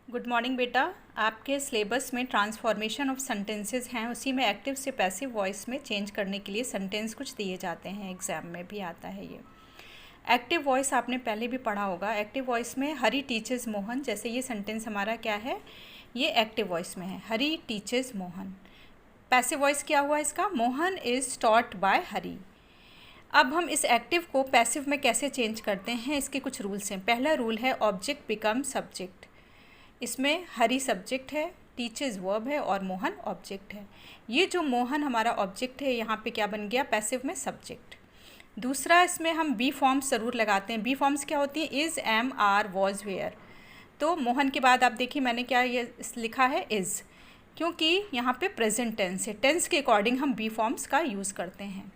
Good morning बेटा। आपके syllabus में ट्रांसफॉर्मेशन ऑफ सेंटेंसेस हैं, उसी में एक्टिव से पैसिव वॉइस में चेंज करने के लिए सेंटेंस कुछ दिए जाते हैं, एग्ज़ाम में भी आता है ये। एक्टिव वॉइस आपने पहले भी पढ़ा होगा। एक्टिव वॉइस में हरी टीचर्स मोहन, जैसे ये सेंटेंस हमारा क्या है, ये एक्टिव वॉइस में है, हरी टीचर्स मोहन। पैसिव वॉइस क्या हुआ इसका, मोहन इज़ टॉट बाय हरी। अब हम इस एक्टिव को पैसिव में कैसे चेंज करते हैं, इसके कुछ रूल्स हैं। पहला रूल है ऑब्जेक्ट बिकम सब्जेक्ट। इसमें हरी सब्जेक्ट है, टीचर्स वर्ब है और मोहन ऑब्जेक्ट है। ये जो मोहन हमारा ऑब्जेक्ट है, यहाँ पे क्या बन गया, पैसिव में सब्जेक्ट। दूसरा, इसमें हम बी फॉर्म्स ज़रूर लगाते हैं। बी फॉर्म्स क्या होती हैं, is, am, are, was, were. तो मोहन के बाद आप देखिए मैंने क्या ये लिखा है, इज़, क्योंकि यहाँ पे प्रेजेंट टेंस है। टेंस के अकॉर्डिंग हम बी फॉर्म्स का यूज़ करते हैं।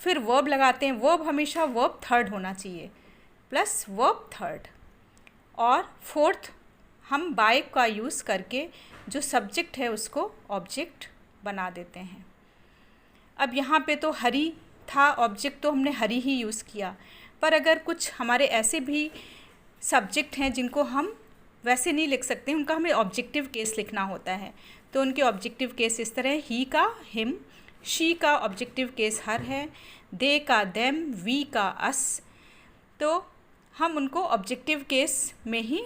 फिर वर्ब लगाते हैं। वर्ब हमेशा वर्ब थर्ड होना चाहिए, प्लस वर्ब थर्ड। और फोर्थ, हम बाय का यूज़ करके जो सब्जेक्ट है उसको ऑब्जेक्ट बना देते हैं। अब यहाँ पे तो हरी था ऑब्जेक्ट, तो हमने हरी ही यूज़ किया। पर अगर कुछ हमारे ऐसे भी सब्जेक्ट हैं जिनको हम वैसे नहीं लिख सकते, उनका हमें ऑब्जेक्टिव केस लिखना होता है, तो उनके ऑब्जेक्टिव केस इस तरह, ही का हिम, शी का ऑब्जेक्टिव केस हर है, दे का देम, वी का अस। तो हम उनको ऑब्जेक्टिव केस में ही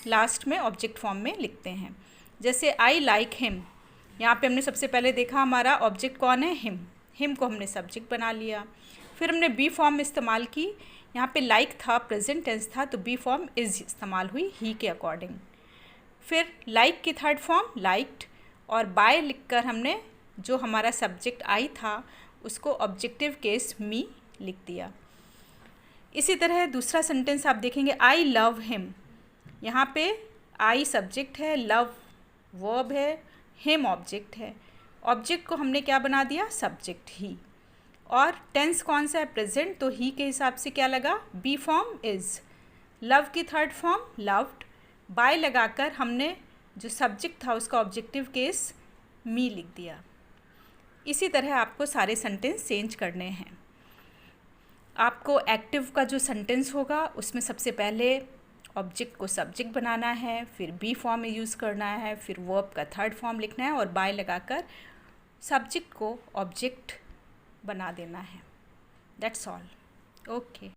लास्ट में ऑब्जेक्ट फॉर्म में लिखते हैं। जैसे आई लाइक हिम, यहाँ पे हमने सबसे पहले देखा हमारा ऑब्जेक्ट कौन है, हिम। हिम को हमने सब्जेक्ट बना लिया। फिर हमने बी फॉर्म इस्तेमाल की। यहाँ पे लाइक था, प्रेजेंट टेंस था, तो बी फॉर्म इज़ इस्तेमाल हुई ही के अकॉर्डिंग। फिर लाइक की थर्ड फॉर्म लाइक्ड, और बाय लिखकर हमने जो हमारा सब्जेक्ट आई था उसको ऑब्जेक्टिव केस मी लिख दिया। इसी तरह दूसरा सेंटेंस आप देखेंगे, आई लव हिम। यहाँ पे आई सब्जेक्ट है, लव वर्ब है, हिम ऑब्जेक्ट है। ऑब्जेक्ट को हमने क्या बना दिया, सब्जेक्ट ही। और टेंस कौन सा है, प्रेजेंट, तो ही के हिसाब से क्या लगा, बी फॉर्म इज़। लव की थर्ड फॉर्म लव्ड, बाय लगाकर हमने जो सब्जेक्ट था उसका ऑब्जेक्टिव केस मी लिख दिया। इसी तरह आपको सारे सेंटेंस चेंज करने हैं। आपको एक्टिव का जो सेंटेंस होगा उसमें सबसे पहले ऑब्जेक्ट को सब्जेक्ट बनाना है, फिर बी फॉर्म में यूज़ करना है, फिर वर्ब का थर्ड फॉर्म लिखना है और बाय लगाकर सब्जेक्ट को ऑब्जेक्ट बना देना है। That's all. ओके।